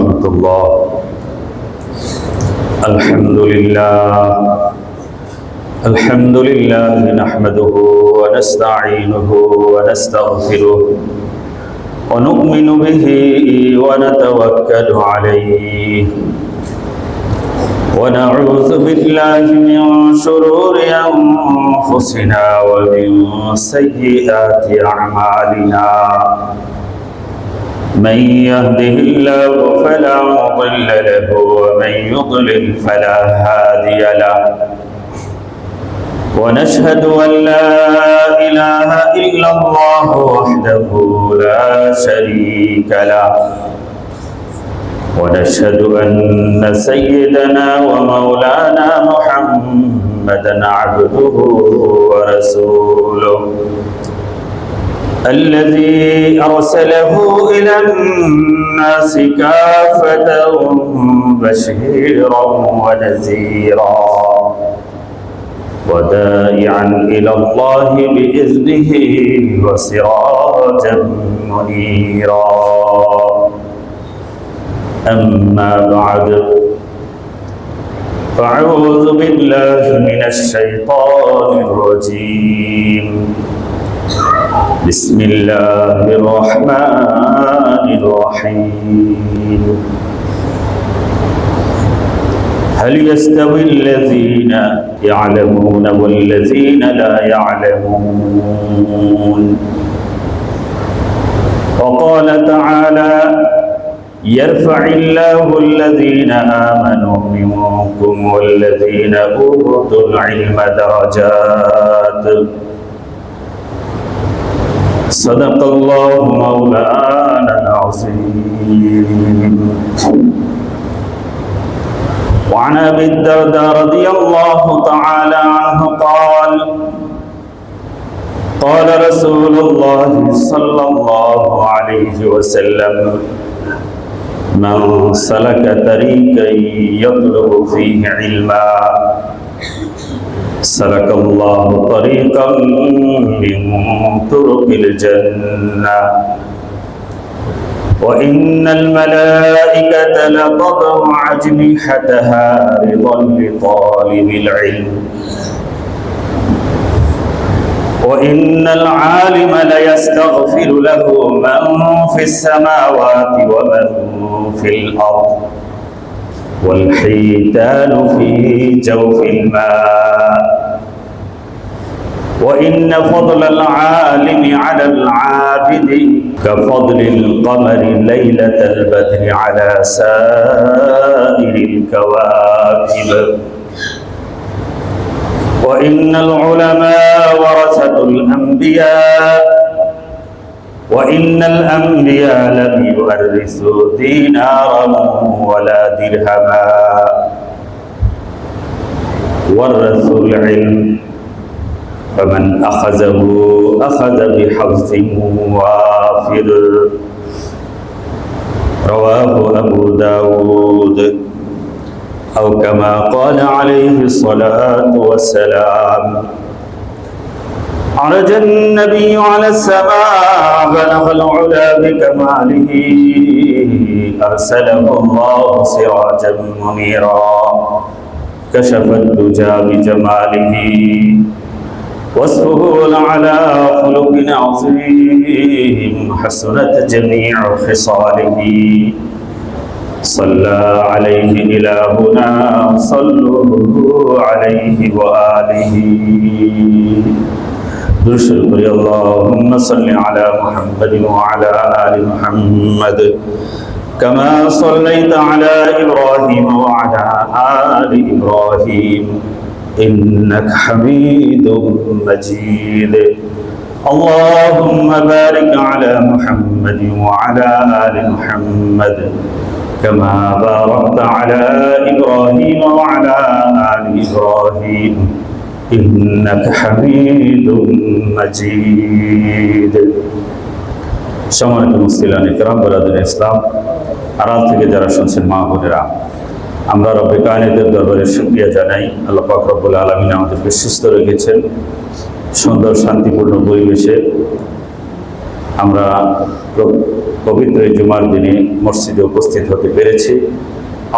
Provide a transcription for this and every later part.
ورحمة الله. الحمد لله نحمده ونستعينه ونستغفره ونؤمن به ونتوكل عليه ونعوذ بالله من شرور أنفسنا ومن سيئات أعمالنا. من يهده الله فلا مضل له ومن يضلل فلا هادي له. ونشهد أن لا إله إلا الله وحده لا شريك له. ونشهد أن سيدنا ومولانا محمدا عبده ورسوله الذي أرسله إلى الناس كافة بشيرا ونذيرا وداعيا إلى الله بإذنه وسراجا منيرا. أما بعد فأعوذ بالله من الشيطان الرجيم. بسم الله الرحمن الرحيم. هل يستوي الذين يعلمون والذين لا يعلمون؟ وقال تعالى: يرفع الله الذين آمنوا منكم والذين أوتوا العلم درجات. صدق الله مولانا العظيم. وعن أبي الدرداء رضي الله تعالى عنه قال: قال رسول الله صلى الله عليه وسلم: من سلك طريقا يطلب فيه علما سلك الله طريقا من طرق الجنة. وإن الملائكة لتضع أجنحتها رضا لطالب العلم. وإن العالم ليستغفر له من في السماوات ومن في الأرض والحيتان في جوف الماء. وإن فضل العالم على العابد كفضل القمر ليلة البدر على سائر الكواكب. وإن العلماء ورثة الأنبياء وإن الأنبياء لم يورثوا دينارا ولا درهما ورثوا العلم فمن أخذه أخذ بحظ وافر. رواه أبو داود أو كما قال عليه الصلاة والسلام. عرج النبي على السماء بلغ العلا بكماله أرسله الله سراجا منيرا كشف الدجى بجماله وصفه على خلق عظيم حسنت جميع خصاله. صلى عليه إلهنا صلوا عليه وآله. درشد اللهم صل على محمد وعلى آل محمد كما صليت على إبراهيم وعلى آل إبراهيم إنك حميد مجيد. اللهم بارك على محمد وعلى آل محمد كما باركت على إبراهيم وعلى آل إبراهيم إنك حميد مجيد. সম্মানিত মুসলিম ইকরাম বরাদর ইসলাম, আড়াল থেকে যারা শুনছেন মা বোনেরা, আমরা রব্বে কায়নাতের দরবারে শুকরিয়া জানাই। আল্লাহ পাক রব্বুল আলামিন আমাদেরকে সুস্থ রেখেছেন, সুন্দর শান্তিপূর্ণ পরিবেশে আমরা পবিত্র জুমার দিনে মসজিদে উপস্থিত হতে পেরেছি।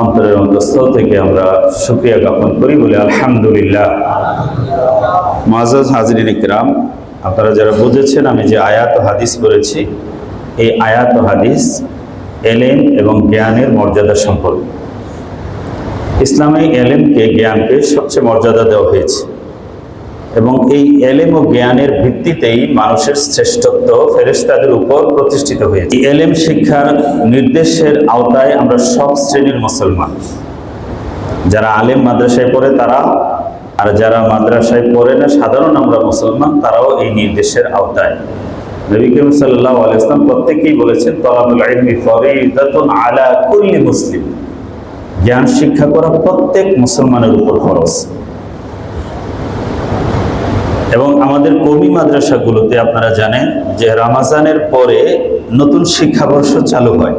অন্তরের অন্তঃস্থল থেকে আমরা শুকরিয়া জ্ঞাপন করি বলে আলহামদুলিল্লাহ। মুআজ্জাজ হাজরিন ইকরাম, আপনারা যারা বুঝেছেন আমি যে আয়াত ও হাদিস করেছি, এই আয়াত ও হাদিস এলেম এবং জ্ঞানের মর্যাদা সম্পর্কে। ইসলামে এলেমকে, জ্ঞানকে সবচেয়ে মর্যাদা দেওয়া হয়েছে এবং এই এলেম ও জ্ঞানের ভিত্তিতেই মানুষের শ্রেষ্ঠত্ব ফেরেশতাদের উপর প্রতিষ্ঠিত হয়েছে। এলেম শিক্ষার নির্দেশের আওতায় আমরা সব শ্রেণীর মুসলমান, যারা আলেম মাদ্রাসায় পড়ে তারা, আর যারা মাদ্রাসায় পড়ে না সাধারণ আমরা মুসলমান, তারাও এই নির্দেশের আওতায়। নবী করিম সাল্লাল্লাহু আলাইহি ওয়াসাল্লাম প্রত্যেকেই বলেছেন, তালাবুল ইলমি ফরিদাতুন আলা কুল্লি মুসলিম, জ্ঞান শিক্ষা করা প্রত্যেক মুসলমানের উপর ফরজ। এবং আমাদের কওমি মাদ্রাসাগুলোতে আপনারা জানেন যে রমজানের পরে নতুন শিক্ষাবর্ষ চালু হয়।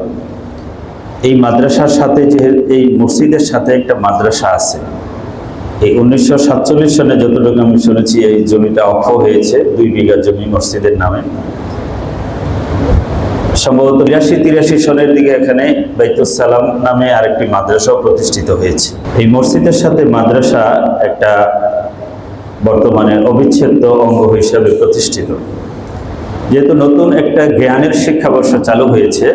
এই মাদ্রাসার সাথে, যে এই মসজিদের সাথে একটা মাদ্রাসা আছে, এই 1947 সনে যতটুকু আমি শুনেছি এই জমিটা অক্ষ হয়েছে, 2 বিঘা জমি মসজিদের নামে। সম্ভবত 82-83 সনের দিকে এখানে বাইতুস সালাম নামে আরেকটি মাদ্রাসাও প্রতিষ্ঠিত হয়েছে। এই মসজিদের সাথে মাদ্রাসা একটা বর্তমানে অবিচ্ছেদ্য অঙ্গ হিসাবে প্রতিষ্ঠিত। যেহেতু নতুন একটা জ্ঞানের শিক্ষাবর্ষ চালু হয়েছে,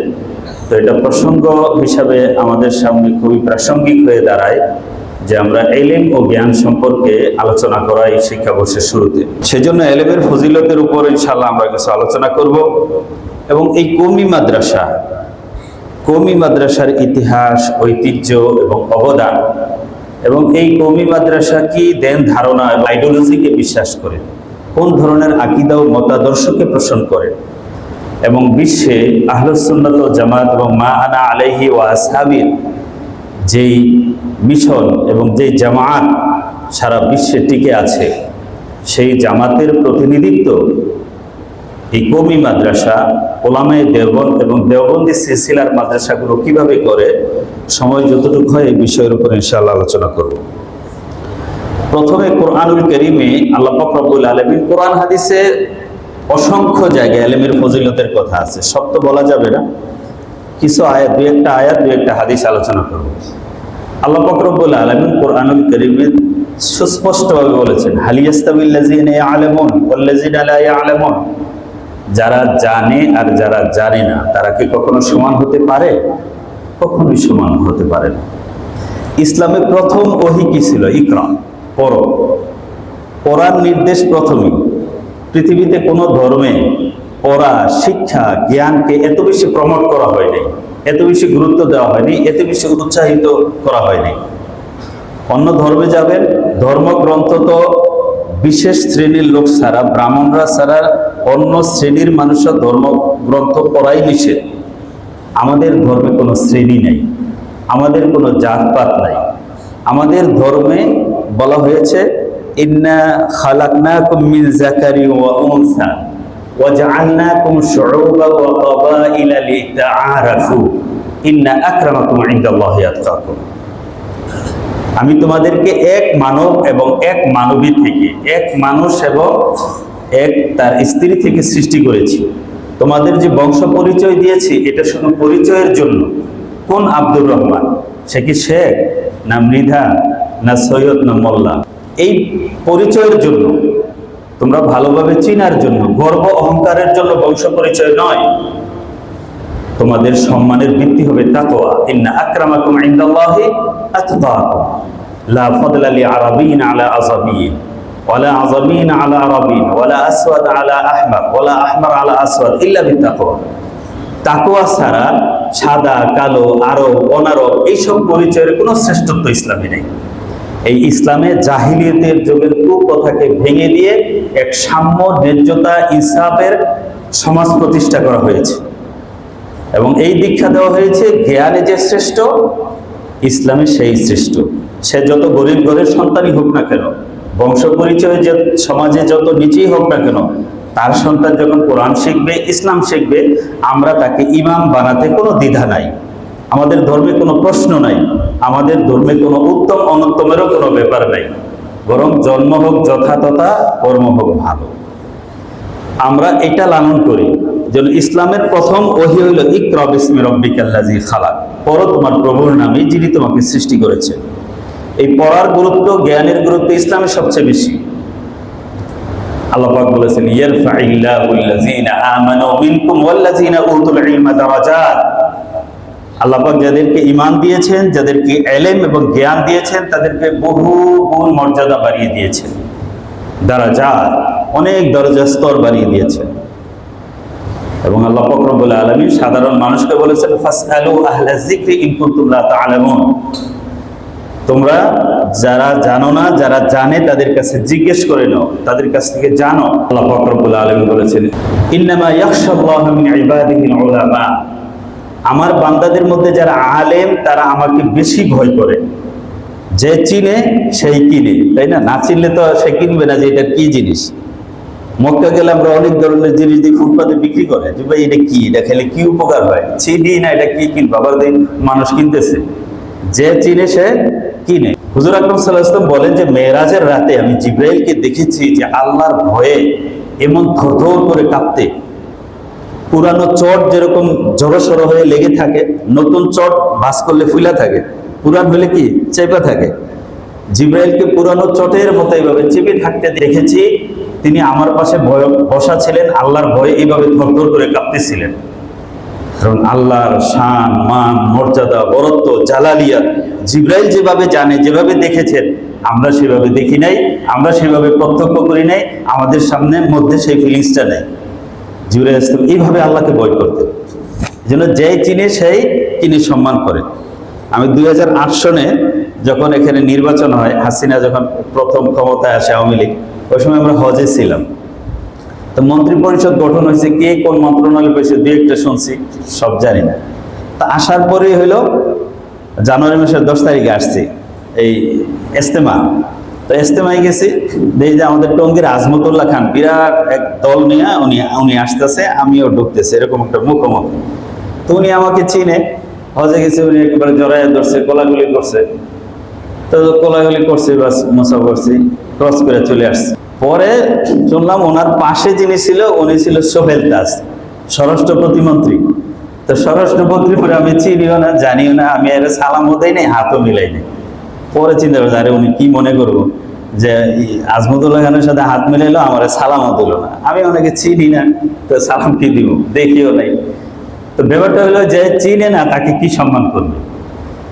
তো এটা প্রসঙ্গ হিসাবে আমাদের সামনে খুবই প্রাসঙ্গিক হয়ে দাঁড়ায় যে আমরা এলেম ও জ্ঞান সম্পর্কে আলোচনা করা এই শিক্ষাবর্ষের শুরুতে। সেজন্য এলেমের ফজিলতের উপর ইনশাআল্লাহ আমরা কিছু আলোচনা করব এবং এই কওমি মাদ্রাসার ইতিহাস, ঐতিহ্য এবং অবদান, এবং এই কওমি মাদ্রাসা কি দেন ধারণা, আইডিওলজিকে বিশ্বাস করে, কোন ধরনের আকীদা ও মতাদর্শকে পোষণ করে, এবং বিশ্বে আহলুস সুন্নাত ওয়াল জামাত এবং মা আনা আলাইহি ওয়া আসহাবির যেই মিশন এবং যেই জামাত সারা বিশ্বে টিকে আছে, সেই জামাতের প্রতিনিধিত্ব এই কওমি মাদ্রাসা, ওলামায়ে দেওবন্দ এবং দেওবন্দি সিলসিলার মাদ্রাসাগুলো কিভাবে করে, সময় যতটুকু হয় এই বিষয়ের উপর ইনশাআল্লাহ আলোচনা করব। প্রথমে কোরআনুল কারীমে আল্লাহ পাক রব্বুল আলামিন কোরআন হাদিসে অসংখ্য জায়গায় ইলমের ফজিলতের কথা আছে, সব তো বলা যাবে না, কিছু আয়াত, দুই একটা হাদিস আলোচনা করব। আল্লাহ পাক রব্বুল আলামিন কোরআনুল কারীমে সুস্পষ্টভাবে বলেছেন, হাল ইয়াস্তাবিল্লাযিনা ইয়ালামুন ওয়াল্লাযিনা লা ইয়ালামুন, যারা জানে আর যারা জানে না তারা কি কখনো সমান হতে পারে? কখনোই সমান হতে পারে না। ইসলামের প্রথম ওহী কি ছিল? ইকরা, পড়ো। পড়ার নির্দেশ প্রথমেই। পৃথিবীতে কোনো ধর্মে পড়া, শিক্ষা, জ্ঞানকে এত বেশি প্রমোট করা হয়নি, এত বেশি গুরুত্ব দেওয়া হয়নি, এত বেশি উৎসাহিত করা হয়নি। অন্য ধর্মে যাবেন, ধর্মগ্রন্থ তো বিশেষ শ্রেণীর লোক ছাড়া, ব্রাহ্মণরা ছাড়া অন্য শ্রেণীর মানুষরা ধর্মগ্রন্থ পড়াই নিষেধ। আমাদের ধর্মে কোনো শ্রেণী নেই, আমাদের কোনো জাতপাত নাই। আমাদের ধর্মে বলা হয়েছে, ইন্না খালাকনাকুম মিন যাকারি ওয়া উনসা ওয়া জাআলনাকুম শুউবান ওয়া ক্বাবাইলা লিতাআরাফু ইন্না আকরামাকুম ইনদাল্লাহি আতকাকুম। আমি তোমাদেরকে এক মানব এবং এক মানবী থেকে, এক মানুষ এবং এক তার স্ত্রী থেকে সৃষ্টি করেছি। তোমাদের যে বংশ পরিচয় দিয়েছি এটা শুধু পরিচয়ের জন্য। কোন আব্দুর রহমান, সে কি শেখ না মৃধা না সৈয়দ না মোল্লা? এই পরিচয়ের জন্য, তোমরা ভালোভাবে চিনার জন্য, গর্ব অহংকারের জন্য বংশ পরিচয় নয়। তোমাদের সম্মানের ভিত্তি হবে তাকওয়া। ইন্না আকরামাকুম ইনদাল্লাহি আতকাকুম লা ফাদলা লিআরাবিয়্যিন আলা আযাবিয়্যিন ওয়ালা আযাবিয়্যিন আলা আরাবিয়্যিন ওয়ালা আসওয়াদ আলা আহমার ওয়ালা আহমার আলা আসওয়াদ ইল্লা বিত্তাকওয়া। তাকওয়া ছাড়া সাদা, কালো, আরব, অনারব এইসব পরিচয়ের কোনো শ্রেষ্ঠত্ব ইসলামে নেই। এই ইসলামে জাহিলিয়াতের যুগের কুপ্রথাকে ভেঙে দিয়ে এক সাম্য, ন্যায্যতা, ইনসাফের সমাজ প্রতিষ্ঠা করা হয়েছে এবং এই দীক্ষা দেওয়া হয়েছে, জ্ঞানে যে শ্রেষ্ঠ, ইসলামে সেই শ্রেষ্ঠ। সে যত গরিব ঘরের সন্তানই হোক না কেন, বংশ পরিচয় যে সমাজে যত নিচেই হোক না কেন, তার সন্তান যখন কোরআন শিখবে, ইসলাম শিখবে, আমরা তাকে ইমাম বানাতে কোনো দ্বিধা নাই। আমাদের ধর্মে কোনো প্রশ্ন নাই, আমাদের ধর্মে কোনো উত্তম অনুত্তমেরও কোনো ব্যাপার নাই, বরং জন্ম হোক যথাতথা, কর্ম হোক ভালো। আমরা এটা লালন করি যেন ইসলামের প্রথম ওহী হলো ইকরা বিসমি রাব্বিকাল্লাযী খালাক, পড়ো তোমার প্রভুর নামে যিনি তোমাকে সৃষ্টি করেছেন। এই পড়ার গুরুত্ব, জ্ঞানের গুরুত্ব ইসলামের সবচেয়ে বেশি। আল্লাহ পাক বলেছেন ইয়ারফাইল্লাহুল্লাযীনা আমানু মিনকুম ওয়াল্লাযীনা উতুল ইলমা দারাজাত। আল্লাহ পাক যাদেরকে ঈমান দিয়েছেন, যাদেরকে ইলম এবং জ্ঞান দিয়েছেন, তাদেরকে বহু গুণ মর্যাদা বাড়িয়ে দিয়েছেন, দারাজাত, অনেক দরজা স্তর বাড়িয়ে দিয়েছেন। এবং আল্লাহ পাক রব্বুল আলামিন সাধারণ মানুষকে বলেছেন ফাসআলু আহলা যিকরি ইন কুনতুম লা তা'লামুন, তোমরা যারা জানো না, যারা জানে তাদের কাছে জিজ্ঞেস করে নাও, তাদের কাছ থেকে জানো। আল্লাহ পাক রব্বুল আলামিন বলেছেন ইন্নামা ইয়াখশাল্লাহু মিন ইবাদিহিল উলামা, আমার বান্দাদের মধ্যে যারা আলেম তারা আমাকে বেশি ভয় করে। যে চিনে সেই কিনে, তাই না? না চিনলে তো সে কিনবে না যে এটা কি জিনিস। মক্কা গেলে আমরা অনেক ধরনের জিনিস দিয়ে ফুটপাতে বিক্রি করে, যে ভাই এটা কি, এটা খেলে কি উপকার হয়, চিনি না এটা কি কিনবো, আবার মানুষ কিনতেছে। যে চিনে সে কিনে। হুজুর আকরাম সাল্লাল্লাহু আলাইহি ওয়াসাল্লাম বলেন যে মেরাজের রাতে আমি জিবরাইলকে দেখেছি যে আল্লাহর ভয়ে এমন থরথর করে কাঁপতে, পুরানো চট যেরকম জড়সড় হয়ে লেগে থাকে, নতুন চট ভাঁজ করলে ফুলা থাকে, পুরান হলে কি চেপে থাকে, জিবরাইলকে পুরানো চটের মতো এইভাবে চেপে থাকতে দেখেছি। তিনি আমার পাশে বসা ছিলেন, আল্লাহর ভয়ে এইভাবে থরথর করে কাঁপতেছিলেন। কারণ আল্লাহর শান, মান, মর্যাদা, বরত্ব, জালালিয়াত জিবরাইল যেভাবে জানে, যেভাবে দেখেছেন, আমরা সেভাবে দেখি নাই, আমরা সেভাবে প্রত্যক্ষ করি নাই, আমাদের সামনে মধ্যে সেই ফিলিংসটা নেই। জিবরাইল ইসলাম এইভাবে আল্লাহকে ভয় করতেন, যেন যেই চিনে সেই কিনে সম্মান করে। আমি 2008 সনে যখন এখানে নির্বাচন হয়, হাসিনা যখন প্রথম ক্ষমতায় আসে আওয়ামী লীগ, ওই সময় আমরা হজে ছিলাম। তো মন্ত্রী পরিষদ গঠন হয়েছে, কে কোন মন্ত্রণালয় পেয়েছে দুই একটা শুনছি, সব জানি না। তা আসার পরে হইলো জানুয়ারি মাসের 10 তারিখে আসছি এই ইজতেমা। তো ইজতেমায় গেছি, দেখি যে আমাদের টঙ্গীর আজমতুল্লাহ খান বিরাট এক দল নিয়ে উনি আসতেছে, আমিও ঢুকতেছে, এরকম একটা মুখোমুখি। তো উনি আমাকে চিনে, হজে গেছে, উনি একেবারে জড়াইয়া ধরছে, কোলাগুলি করছে। তো কোলাগুলি করছি, বাস মোসা করছি, ক্রস করে চলে আসছে। পরে শুনলাম ওনার পাশে যিনি ছিল, উনি ছিল সোহেল দাস, স্বরাষ্ট্র প্রতিমন্ত্রী। তো স্বরাষ্ট্র মন্ত্রী পরে আমি চিনিও না, জানিও না, আমি এর সালামও দেই নাই, হাতও মিলাই নাই। পরে চিন্তা করছি আরে উনি কি মনে করবো যে আজমতুল্লাহ খানের সাথে হাত মিলাইলো, আমার সালামও দিল না, আমি অনেকে চিনি না, তো সালাম কি দিব, দেখিও নাই। তো ব্যাপারটা হলো যে চিনে না তাকে কি সম্মান করবে।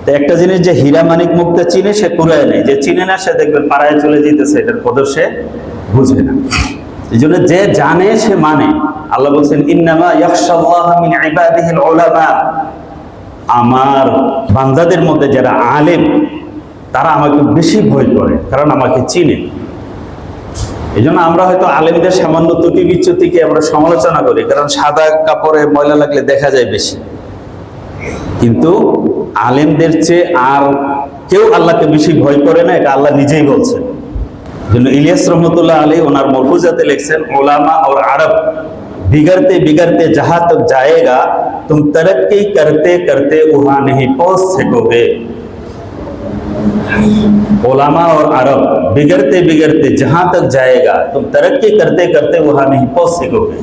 তো একটা জিনিস, যে হীরা মানিক মুক্তা চিনে সে কুড়ায় নেই, যে চিনে না সে দেখবেন পাড়ায় চলে যেতেছে, এটার কদর সে বুঝে না। এই জন্য যে জানে সে মানে। আল্লাহ বলছেন ইন্নামা ইয়াখশাল্লাহা মিন ইবাদিহিল উলামা, আমার বান্দাদের মধ্যে যারা আলেম তারা আমাকে বেশি ভয় করে, কারণ আমাকে চিনে। এই জন্য আমরা হয়তো আলেমদের সামান্য ত্রুটি বিচ্যুতিকে আমরা সমালোচনা করি, কারণ সাদা কাপড়ে ময়লা লাগলে দেখা যায় বেশি। কিন্তু আলেমদের চেয়ে আর কেউ আল্লাহকে বেশি ভয় করে না, এটা আল্লাহ নিজেই বলছেন। জন্য ইলিয়াস রহমতুল্লাহ আলাইহি ওনার মরফুজাতে লিখছেন উলামা और अरब बिगड़ते बिगड़ते जहां तक जाएगा तुम तरक्की करते करते वहां नहीं पहुंच सकोगे। उलामा और अरब बिगड़ते बिगड़ते जहां तक जाएगा तुम तरक्की करते करते वहां नहीं पहुंच सकोगे।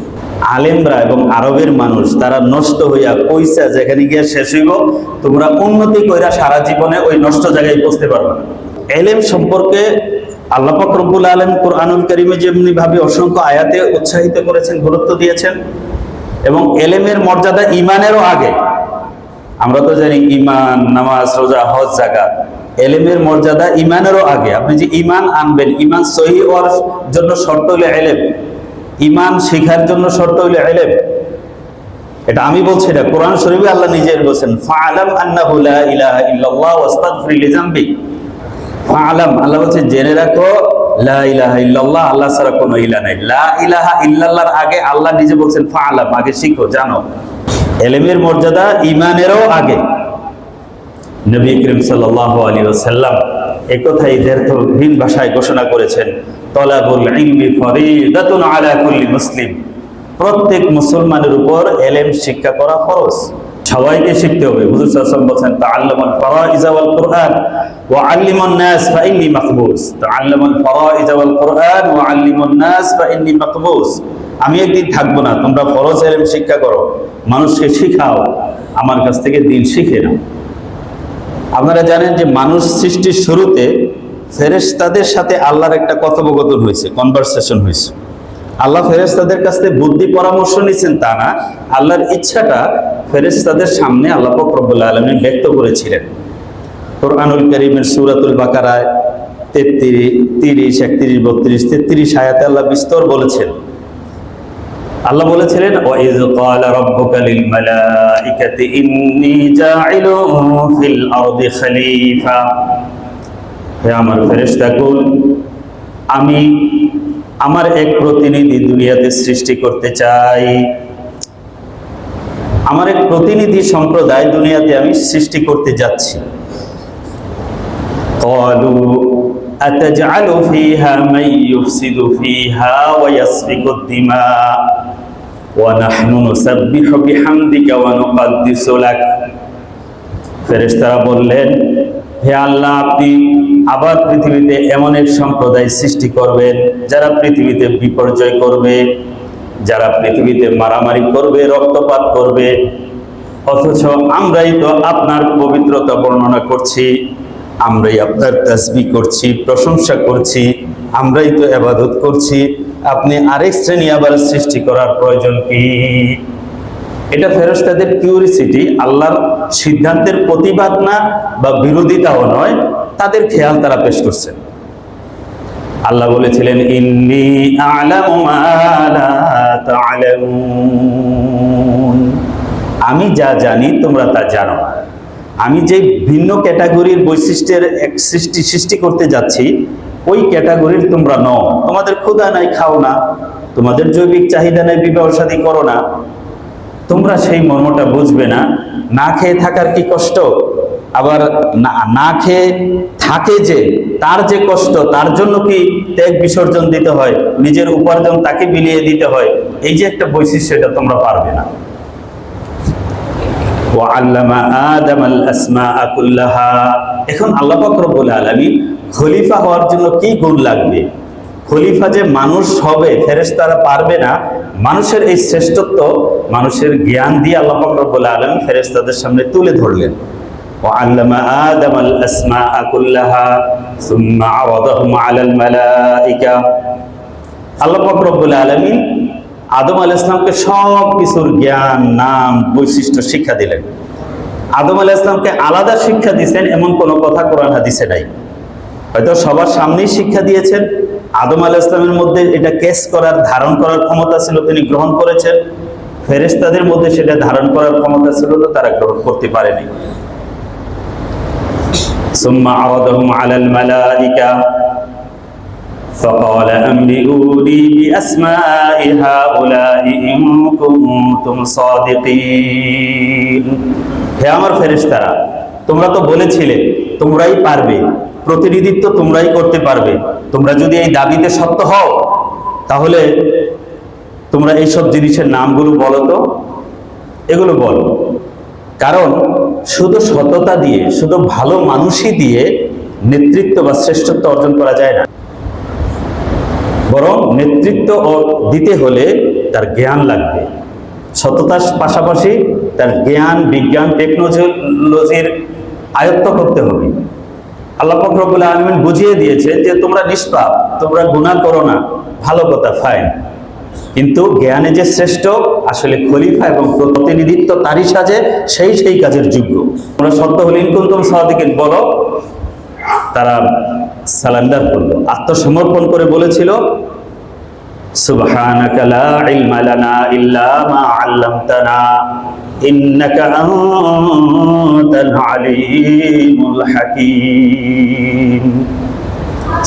আলেমরা এবং আরবের মানুষ তারা নষ্ট হইয়া কইসা যেখানে গিয়ে শেষ হইব, তোমরা উন্নতি কইরা সারা জীবনে ওই নষ্ট জায়গায় পৌঁছতে পারবে না। ইলম সম্পর্কে আল্লাহ পাক রব্বুল আলামিন কুরআনুল কারীমে যেমনি ভাবে অসংখ্য আয়াতে উৎসাহিত করেছেন, গুরুত্ব দিয়েছেন। এবং ইলমের মর্যাদা ঈমানেরও আগে। আমরা তো জানি ঈমান, নামাজ, রোজা, হজ, যাকাত, ইলমের মর্যাদা ঈমানেরও আগে। আপনি যে ঈমান আনবেন, ঈমান সহিহ হওয়ার জন্য শর্ত হলো ইলম। ঈমান শিখার জন্য শর্ত হলো ইলম। এটা আমি বলছি না, কোরআন শরীফে আল্লাহ নিজেই বলেছেন ফাআলাম আন্নাহু লা ইলাহা ইল্লাল্লাহ ওয়াস্তাগফির লিযামবি। ফাআলাম, আল্লাহ বলছে জেনে রাখো লা ইলাহা ইল্লাল্লাহ, আল্লাহ ছাড়া কোনো ইলাহ নাই। লা ইলাহা ইল্লাল্লাহর আগে আল্লাহ নিজে বলছেন ফাআলাম, আগে শিখো, জানো। ইলমের মর্যাদা ঈমানেরও আগে। নবী করিম সাল্লাল্লাহু আলাইহি ওয়াসাল্লাম একথাই দ্ব্যর্থহীন ভাষায় ঘোষণা করেছেন তলাবুল ইলমি ফরিদাতুন আলা কুল্লি মুসলিম। প্রত্যেক মুসলমানের উপর ইলম শিক্ষা করা ফরজ, সবাইকে শিখতে হবে। হুজুর সাল্লাল্লাহু আলাইহি ওয়াসাল্লাম বলেন তাআল্লামুল ফারাইজ ওয়াল কুরআন ওয়া আল্লিমুন নাস ফাইন্নী মাকবুস। তাআল্লামুল ফারাইজ ওয়াল কুরআন ওয়া আল্লিমুন নাস ফাইন্নী মাকবুস। আমি একদিন থাকবো না, তোমরা ফরজ ইলম শিক্ষা করো, মানুষকে শিখাও, আমার কাছ থেকে দিন শিখে নাও। আপনারা জানেন যে মানুষ সৃষ্টির শুরুতে ফেরেশতাদের সাথে আল্লাহর একটা কথোপকথন হয়েছে, কনভারসেশন হয়েছে। আল্লাহ ফেরেশতাদের কাছ থেকে বুদ্ধি পরামর্শ নিয়েছেন তা না, আল্লাহর ইচ্ছাটা ফেরেশতাদের সামনে আল্লাহ পাক রব্বুল আলামিন ব্যক্ত করেছিলেন। কোরআনুল কারীমের সূরাতুল বাকারায় 33, 31, 32, 33 আয়াতে আল্লাহ বিস্তর বলেছেন। আল্লাহ বলেছিলেন, ওয়াইজ ক্বালা রাব্বুকা লিল মালাইকাতি ইন্নী জাইলুন ফিল আরদি খলিফা। হে আমার ফেরেশতাকুল, আমি আমার এক প্রতিনিধি দুনিয়াতে সৃষ্টি করতে চাই, আমার এক প্রতিনিধি সম্প্রদায় দুনিয়াতে আমি সৃষ্টি করতে যাচ্ছি। ক্বালু আতাজআলু ফীহা মান ইউফসিদু ফীহা ওয়া ইয়াসফিকুদ দিমা ওয়া নাহনু নুসাব্বিহু বিহামদিকা ওয়া নুকদ্দিসু লাক। ফেরেশতারা বললেন, হে আল্লাহ, আপনি আবার পৃথিবীতে এমন এক সম্প্রদায় সৃষ্টি করবেন যারা পৃথিবীতে বিপর্যয় করবে, যারা পৃথিবীতে মারামারি করবে, রক্তপাত করবে, অথচ আমরাই তো আপনার পবিত্রতা বর্ণনা করছি, আমরাই আপনার তাসবিহ করছি, প্রশংসা করছি, আমরাই তো ইবাদত করছি, আপনি আরেক শ্রেণী আবার সৃষ্টি করার প্রয়োজন কি? এটা ফেরেশতাদের কিউরিসিটি, আল্লাহর সিদ্ধান্তের প্রতিবাদ না বা বিরোধিতাও নয়, তাদের খেয়াল তারা পেশ করছেন। আল্লাহ বলেছিলেন, ইন্নী আ'লামু মা লা তা'লামুন, আমি যা জানি তোমরা তা জানো না। আমি যে ভিন্ন ক্যাটাগরির বৈশিষ্ট্যের এক সৃষ্টি করতে যাচ্ছি, ওই ক্যাটাগরির তোমরা নও। তোমাদের ক্ষুধা নাই, খাও না, তোমাদের জৈবিক চাহিদা নাই, বিবাহ শাদী করো না, তোমরা সেই মর্মটা বুঝবে না। না খেয়ে থাকার কি কষ্ট, আবার না খেয়ে থাকে যে তার যে কষ্ট, তার জন্য কি ত্যাগ বিসর্জন দিতে হয়, নিজের উপার্জন তাকে বিলিয়ে দিতে হয়, এই যে একটা বৈশিষ্ট্য, এটা তোমরা পারবে না। ওয়াআল্লামা আদামাল আসমাআ কুল্লাহা। এখন আল্লাহ পাক রব্বুল আলামিন খলিফা হওয়ার জন্য কি গুণ লাগবে, খলিফা যে মানুষ হবে, ফেরেশতারা পারবে না। মানুষের এই শ্রেষ্ঠত্ব মানুষের জ্ঞান দিয়ে আল্লাহ পাক রব্বুল আলামিন ফেরেশতাদের সামনে তুলে ধরলেন। ওয়াআল্লামা আদামাল আসমাআ কুল্লাহা সুম্মা আরাদাহুম আলাল মালাইকা। আল্লাহ পাক রব্বুল আলামিন আদম আলাইহিস সালামকে সব কিছুর জ্ঞান, নাম, বৈশিষ্ট্য শিক্ষা দিলেন। আদম আলাইহিস সালামকে আলাদা শিক্ষা দিয়েছেন এমন কোনো কথা কোরআন হাদিসে নাই। হয়তো সবার সামনেই শিক্ষা দিয়েছেন, আদম আলাইহিস সালামের মধ্যে এটা ক্যাচ করার, ধারণ করার ক্ষমতা ছিল, তিনি গ্রহণ করেছেন। ফেরেশতাদের মধ্যে সেটা ধারণ করার ক্ষমতা ছিল না, তারা গ্রহণ করতে পারেনি। সুম্মা আরাদাহুম আলাল মালাইকা فقال أنبئوني بأسماء هؤلاء إن كنتم صادقين। হে আমার ফেরেশতারা, তোমরা তো বলেছিলে তোমরাই পারবে, প্রতিনিধিত্ব তোমরাই করতে পারবে, তোমরা যদি এই দাবিতে সত্য হও তাহলে তোমরা এইসব জিনিসের নামগুলো বলো তো, এগুলো বলো। কারণ শুধু সততা দিয়ে, শুধু ভালো মানুষই দিয়ে নেতৃত্ব বা শ্রেষ্ঠত্ব অর্জন করা যায় না, বরং নেতৃত্ব দিতে হলে তার জ্ঞান লাগবে। সততার পাশাপাশি তার জ্ঞান, বিজ্ঞান, টেকনোলজির আয়ত্ত করতে হবে। আল্লাহ পাক রব্বুল আলামিন বুঝিয়ে দিয়েছেন যে তোমরা নিষ্পাপ, তোমরা গুনাহ করো না, ভালো কথা, ফাইন, কিন্তু জ্ঞানে যে শ্রেষ্ঠ, আসলে খলিফা এবং প্রতিনিধিত্ব তারই সাজে, সেই কাজের যোগ্য। তোমরা সত্য হলে ইন কুনতুম সাদিকিন বলো। তারা সারেন্ডার করলো, আত্মসমর্পণ করে বলেছিল, সুবহানাকা লা ইলমা লানা ইল্লা মা আল্লামতানা ইন্নাকা আনতাল আলিমুল হাকীম।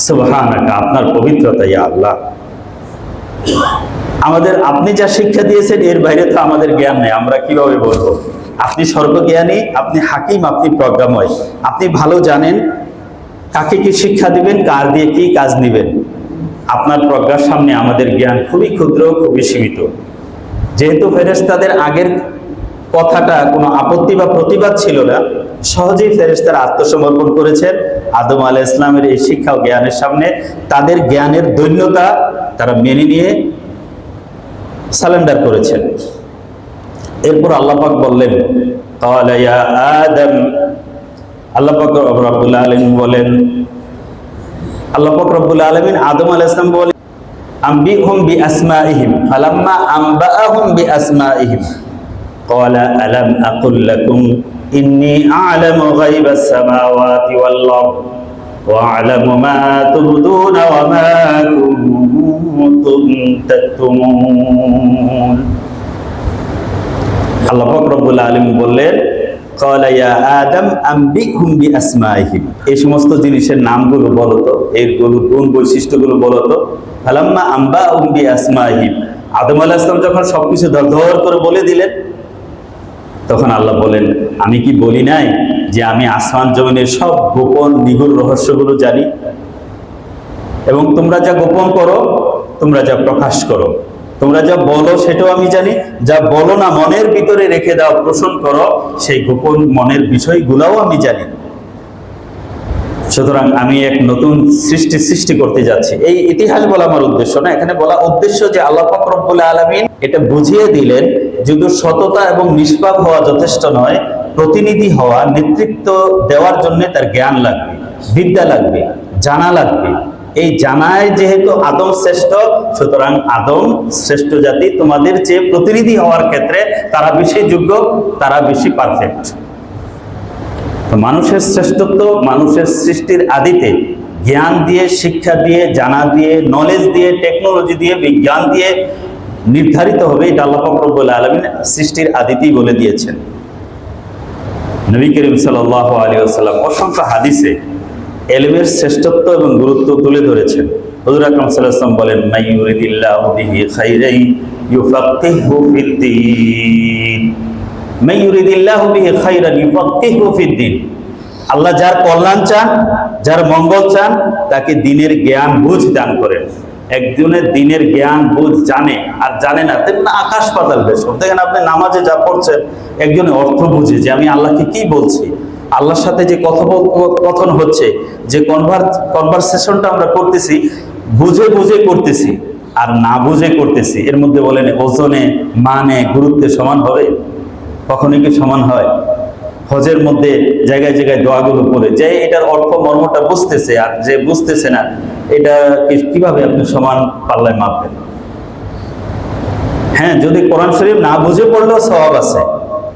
সুবহানাকা, আপনার পবিত্রতা ইয়া আল্লাহ, আমাদের আপনি যা শিক্ষা দিয়েছেন এর বাইরে তো আমাদের জ্ঞান নেই, আমরা কিভাবে বলবো? আপনি সর্বজ্ঞানী, আপনি হাকিম, আপনি প্রজ্ঞাময়, আপনি ভালো জানেন কাকে কি শিক্ষা দিবেন, কার দিয়ে কি কাজ নিবেন। আপনার প্রজ্ঞার সামনে আমাদের জ্ঞান খুবই ক্ষুদ্র, খুবই সীমিত। যেহেতু ফেরেশতাদের আগের কথাটা কোনো আপত্তি বা প্রতিবাদ ছিল না, সহজেই ফেরেশতারা আত্মসমর্পণ করেছেন আদম আলাইহিস সালামের এই শিক্ষা ও জ্ঞানের সামনে। তাদের জ্ঞানের দৈন্যতা তারা মেনে নিয়ে সারেন্ডার করেছেন। এরপর আল্লাহ পাক বললেন, ক্বালা ইয়া আদম, আল্লাহ পাক রব্বুল আলামিন বলেন, আল্লাহ পাক রব্বুল আলামিন আদম আলাইহিস সালাম বলেন, আম্বিহুম বিআসমাইহিম, ফালাম্মা আম্বাআহুম বিআসমাইহিম ক্বালা আলাম আকুল লাকুম ইন্নী আ'লামু গায়বাস সামাওয়াতি ওয়াল আরদ ওয়া আ'লামু মা তুবদুনা ওয়া মা কুনতুম তাকতুমুন। আল্লাহ পাক রব্বুল আলামিন বললেন, ক্বালা ইয়া আদম আম্বিহুম বিআসমাইহিম, এই সমস্ত জিনিসের নামগুলো বলো তো, এরগুলো গুণ বৈশিষ্ট্যগুলো বলো তো। ফালাম্মা আম্বাহুম বিআসমাইহিম, আদম আলাইহিস সালাম যখন সবকিছু ধর করে বলে দিলেন, তখন আল্লাহ বলেন, আমি কি বলি নাই যে আমি আসমান জমিনের সব গোপন নিগূঢ় রহস্যগুলো জানি, এবং তোমরা যা গোপন করো, তোমরা যা প্রকাশ করো, তোমরা যা বলো সেটাও আমি জানি, যা বলো না মনের ভিতরে রেখে দাও, পোষণ করো, সেই গোপন মনের বিষয়গুলোও আমি জানি। সুতরাং আমি এক নতুন সৃষ্টি করতে যাচ্ছি। এই ইতিহাস বলা আমার উদ্দেশ্য না, এখানে বলা উদ্দেশ্য যে আল্লাহ পাক রব্বুল আলামিন এটা বুঝিয়ে দিলেন, যদি সততা এবং নিষ্পাপ হওয়া যথেষ্ট নয়, প্রতিনিধি হওয়া, নেতৃত্ব দেওয়ার জন্য তার জ্ঞান লাগবে, বিদ্যা লাগবে, জানা লাগবে। এই জানায় যেহেতু আদম শ্রেষ্ঠ, সুতরাং আদম শ্রেষ্ঠ জাতি, তোমাদের চেয়ে প্রতিনিধি হওয়ার ক্ষেত্রে তারা বেশি যোগ্য, তারা বেশি পারফেক্ট। মানুষের শ্রেষ্ঠত্ব মানুষের সৃষ্টির আদিতে জ্ঞান দিয়ে, শিক্ষা দিয়ে, জানা দিয়ে, নলেজ দিয়ে, টেকনোলজি দিয়ে, বিজ্ঞান দিয়ে নির্ধারিত হবে। এটা আল্লাহ পাক রব্বুল আলামিন সৃষ্টির আদিতেই বলে দিয়েছেন। নবী করিম সাল্লাল্লাহু আলাইহি ওয়াসাল্লাম অসংখ্য হাদিসে ইলমের শ্রেষ্ঠত্ব এবং গুরুত্ব তুলে ধরেছেন। হুজুর আকরাম সাল্লাল্লাহু আলাইহি ওয়াসাল্লাম বলেন, মান ইউরিদিল্লাহু বিহি খাইরান ইউফাক্কিহু ফিদ্দীন, মান ইউরিদিল্লাহু বিহি খাইরান ইউফাক্কিহু ফিদ্দীন। আল্লাহ যার কল্যাণ চান, যার মঙ্গল চান, তাকে দ্বীনের জ্ঞান বুঝ দান করেন। একজনের দ্বীনের জ্ঞান বুঝ জানে আর জানে না, তেমন আকাশ পাতাল বেশ। দেখেন আপনি নামাজে যা পড়ছেন, একজনের অর্থ বুঝে যে আমি আল্লাহকে কি বলছি, আল্লাহর সাথে যে কথোপকথন হচ্ছে, যে কনভারসেশনটা আমরা করতেছি, বুঝে বুঝে করতেছি আর না বুঝে করতেছি, এর মধ্যে বলেন ওজনে, মানে, গুরুত্বে সমান হবে? কখনই কি সমান হয়? হজের মধ্যে জায়গায় জায়গায় দোয়াগুলো পড়ে, যে এটার অর্থ মর্মটা বুঝতেছে আর যে বুঝতেছে না, এটা কিভাবে আপনি সমান পাল্লায় মাপবেন? হ্যাঁ, যদি কোরআন শরীফ না বুঝে পড়লেও সওয়াব আছে,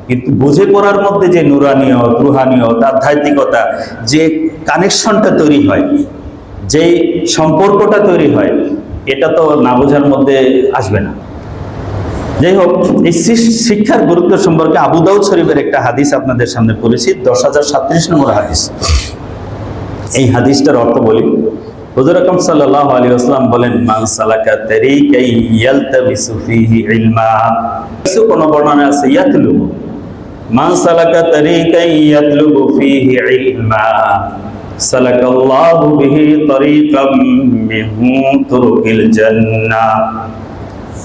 কিন্তু বুঝে পড়ার মধ্যে যে নুরানিয়ত, রুহানিয়ত, আধ্যাত্মিকতা, যে কানেকশনটা তৈরি হয়, যে সম্পর্কটা তৈরি হয়, এটা তো না বোঝার মধ্যে আসবে না। যাই হোক, এই শিক্ষার গুরুত্ব সম্পর্কে আবু দাউদ শরীফের একটা হাদিস আপনাদের সামনে পড়েছি, 10,037 নম্বর হাদিস। এই হাদিসটার অর্থ বলি। হুজুর আকরাম সাল্লাল্লাহু আলাইহি ওয়াসাল্লাম বলেন, মান সালাকা তারিকাই ইয়ালতাবিসু ফীহি ইলমা, কিছু কোন বর্ণনা আছে ইয়াতলুবু, মান সালাকা তারিকাই ইয়াতলুবু ফীহি ইলমা সালাকাল্লাহু বিহি তারিকাম মিন তুরুকিল জান্নাহ।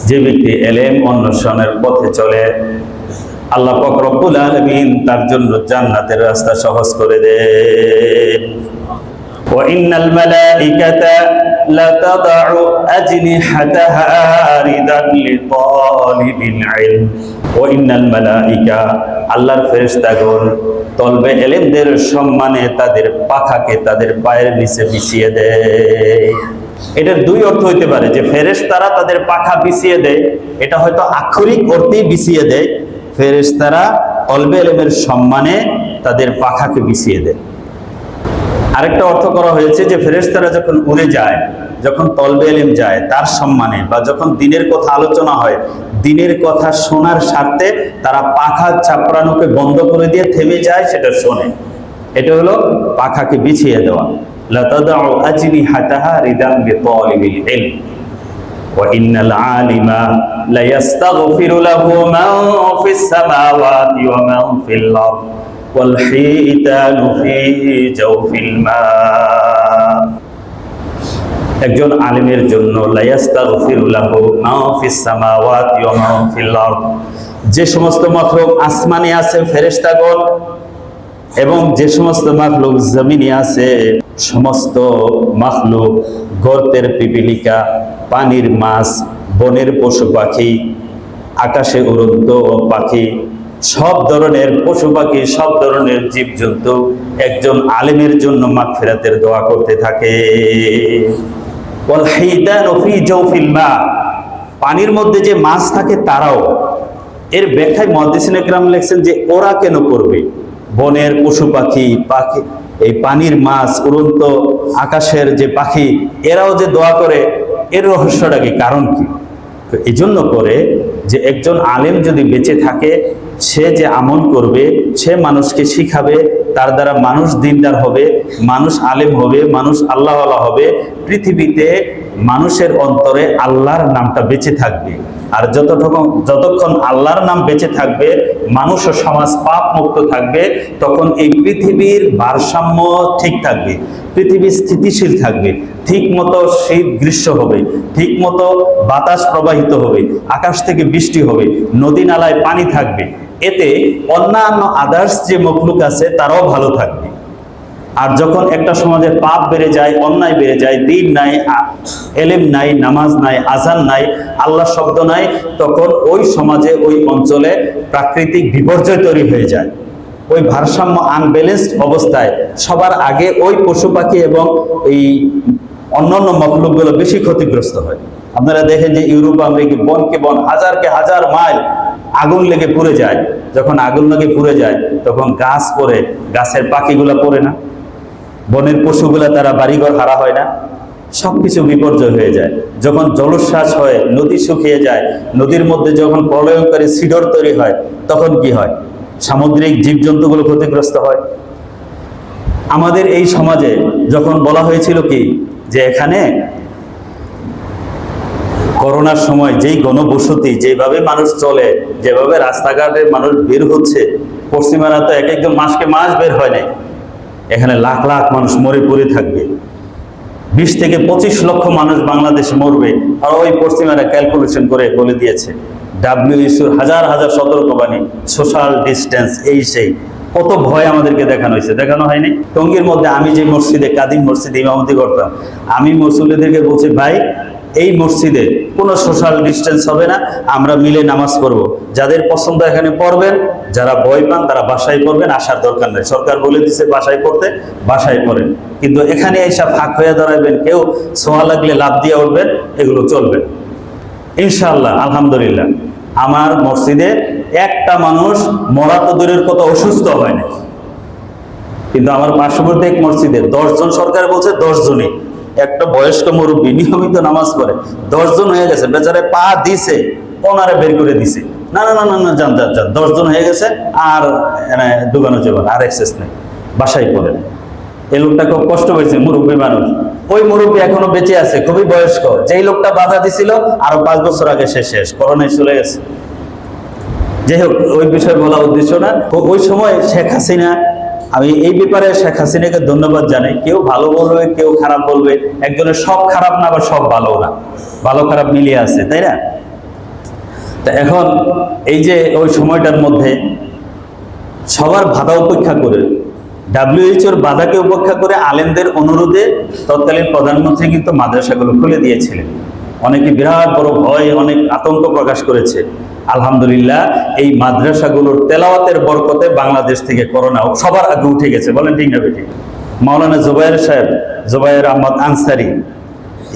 যে ব্যক্তি ইলম অন্বেষণের পথে চলে, আল্লাহ পাক রব্বুল আলামিন তার জন্য জান্নাতের রাস্তা সহজ করে দেন। ওয়া ইন্নাল মালাইকাতা লাতাদউ আজনিহাতাহা রিদান লিতালিবিল ইলম। ওয়া ইন্নাল মালাইকা, আল্লাহর ফেরেশতাগণ তলবে ইলমদের সম্মানে তাদের পাখাকে তাদের পায়ের নিচে বিছিয়ে দেয়। এটার দুই অর্থ হইতে পারে, যে ফেরেশতারা তাদের পাখা বিছিয়ে দেয়, এটা হয়তো আক্ষরিক অর্থেই বিছিয়ে দেয়, ফেরেশতারা তলবে ইলমের সম্মানে তাদের পাখাকে বিছিয়ে দেয়। আরেকটা অর্থ করা হয়েছে যে ফেরেশতারা যখন উড়ে যায়, যখন তলবে ইলম যায় তার সম্মানে, বা যখন দ্বীনের কথা আলোচনা হয়, দ্বীনের কথা শোনার স্বার্থে তারা পাখা চাপড়ানোকে বন্ধ করে দিয়ে থেমে যায়, সেটা শোনে। এটা হলো পাখাকে বিছিয়ে দেওয়া। লাতাদউ আজনিহাতাহা রিদান লিতালিবিল ইলম ওয়া ইন্নাল আলিমা লা ইস্তাগফিরু লাহু মান ফিস সামাওয়াতি ওয়া মান ফিল আরদ ওয়াল হিতানু ফি জাওফিল মা। একজন আলিমের জন্য লা ইস্তাগফিরু লাহু মান ফিস সামাওয়াতি ওয়া মান ফিল আরদ, যে সমস্ত মাখলুক আসমানে আছে ফেরেশতাগণ, এবং যে সমস্ত মাখলুক জমিনে আছে, সমস্ত মাখলুক, গর্তের পিপিলিকা, পানির মাছ, বনের পশু পাখি, আকাশে উড়ন্ত পাখি, সব ধরনের পশু পাখি, সব ধরনের জীবজন্তু একজন আলেমের জন্য মাগফিরাতের দোয়া করতে থাকে। ওয়াল হাইতানু ফি জাওফিল মা, পানির মধ্যে যে মাছ থাকে তারাও। এর ব্যাখ্যায় মুহাদ্দিসিনে কেরাম লিখছেন যে ওরা কেন করবে? বনের পশু পাখি, পাখি, এই পানির মাছ, উড়ন্ত আকাশের যে পাখি, এরাও যে দোয়া করে, এর রহস্যটা কি, কারণ কি? তো এই জন্য করে যে একজন আলেম যদি বেঁচে থাকে, সে যে আমল করবে, সে মানুষকে শিখাবে, তার দ্বারা মানুষ দিনদার হবে, মানুষ আলেম হবে, মানুষ আল্লাহওয়ালা হবে। পৃথিবীতে মানুষের অন্তরে আল্লাহর নামটা বেঁচে থাকবে। আর যতক্ষণ আল্লাহর নাম বেঁচে থাকবে, মানুষ ও সমাজ পাপ মুক্ত থাকবে, তখন এই পৃথিবীর ভারসাম্য ঠিক থাকবে, পৃথিবী স্থিতিশীল থাকবে, ঠিক মতো শীত গ্রীষ্ম হবে, ঠিক মতো বাতাস প্রবাহিত হবে, আকাশ থেকে বৃষ্টি হবে, নদী নালায় পানি থাকবে। এতে অন্যান্য আদার্স যে মখলুক আছে তারাও ভালো থাকবে। আর যখন একটা সমাজে পাপ বেড়ে যায়, অন্যায় বেড়ে যায়, দ্বীন নাই, এলেম নাই, নামাজ নাই, আজান নাই, আল্লাহ শব্দ নাই, তখন ওই সমাজে, ওই অঞ্চলে প্রাকৃতিক বিপর্যয় তৈরি হয়ে যায়। ওই ভারসাম্য আনব্যালেন্সড অবস্থায় সবার আগে ওই পশু পাখি এবং এই অন্যান্য মখলুকগুলো বেশি ক্ষতিগ্রস্ত হয়। আপনারা দেখেন যে ইউরোপ আমেরিকা বনকে বন, হাজারকে হাজার মাইল আগুন লেগে পুড়ে যায়। যখন আগুন লেগে পুড়ে যায়, তখন গাছ পড়ে, গাছের পাখিগুলা পড়ে না, বনের পশুগুলা তারা বাড়িঘর হারা হয় না, সবকিছু বিপর্যয় হয়ে যায়। যখন জলোচ্ছ্বাস হয়, নদী শুকিয়ে যায়, নদীর মধ্যে যখন প্রলয়ঙ্কারী সিডর তৈরি হয়, তখন কি হয়? সামুদ্রিক জীবজন্তুগুলো ক্ষতিগ্রস্ত হয়। আমাদের এই সমাজে যখন বলা হয়েছিল কি যে এখানে করোনার সময় যেই গণবসতি, যেভাবে মানুষ চলে, যেভাবে রাস্তাঘাটে মানুষ বের হচ্ছে, পশ্চিমারা তো এক একজন মাসকে মাস বের হয় না, এখানে লাখ লাখ মানুষ মরে পড়ে থাকবে, 20 থেকে 25 লক্ষ মানুষ বাংলাদেশে মরবে। আর ওই পশ্চিমারা ক্যালকুলেশন করে বলে দিয়েছে, WHO হাজার হাজার সতর্কবাণী, সোশ্যাল ডিস্টেন্স, এই সেই কত ভয় আমাদেরকে দেখানো হয়েছে, দেখানো হয়নি? টঙ্গীর মধ্যে আমি যে মসজিদে, কাদিম মসজিদে ইমামতি করতাম, আমি মুসল্লিদেরকে বলছি, ভাই এই মসজিদে কোনো সোশ্যাল ডিস্টেন্স হবে না, আমরা মিলে নামাজ পড়বো, যাদের পছন্দ এখানে পড়বেন, যারা ভয় পান তারা বাসায় পড়বেন, আসার দরকার নেই, সরকার বলে দিচ্ছে বাসায় পড়তে, বাসায় পড়েন। কিন্তু এখানে এসে ফাঁক হয়ে দাঁড়াবেন, কেউ ছোঁয়া লাগলে লাভ দিয়ে উঠবেন, এগুলো চলবে ইনশাআল্লাহ। আলহামদুলিল্লাহ, আমার মসজিদে একটা মানুষ মরা তো দূরের কথা, অসুস্থ হয় না। কিন্তু আমার পার্শ্ববর্তী এক মসজিদে 10 জন, সরকার বলছে 10 জনই, একটা বয়স্ক মুরব্বী নিয়মিত নামাজ পড়ে, 10 জন হয়ে গেছে, বেচারে পা দিছে, ওনারে বের করে দিছে, না না না না না, যান যান যান, 10 জন হয়ে গেছে, আর দোকানে যাবেন, আর এক্সেস নেই, বাসায় পড়েন। এই লোকটা খুব কষ্ট হয়েছে, মুরব্বী মানুষ। ওই মুরব্বী এখনো বেঁচে আছে, খুবই বয়স্ক। যেই লোকটা বাধা দিছিল আরো 5 বছর আগে সে শেষ, করোনায় চলে গেছে। যাই হোক, ওই বিষয়ে বলা উদ্দেশ্য না। ওই সময় শেখ হাসিনা, আমি এই ব্যাপারে শেখ হাসিনাকে ধন্যবাদ জানাই। কেউ ভালো বলবে, কেউ খারাপ বলবে, একজনের সব খারাপ না, আবার সব ভালো না, ভালো খারাপ মিলিয়ে আছে, তাই না? তা এখন এই যে ওই সময়টার মধ্যে সবার বাধা উপেক্ষা করে, WHO বাধাকে উপেক্ষা করে, আলেমদের অনুরোধে তৎকালীন প্রধানমন্ত্রী কিন্তু মাদ্রাসাগুলো খুলে দিয়েছিলেন। অনেকে বিরাট বড় ভয়, অনেক আতঙ্ক প্রকাশ করেছে। আলহামদুলিল্লাহ, এই মাদ্রাসাগুলোর তেলাওয়াতের বরকতে বাংলাদেশ থেকে করোনা সবার আগে উঠে গেছে। বলেন ঠিক না বেঠিক? মাওলানা জুবায়ের সাহেব, জুবায়ের আহমদ আনসারি,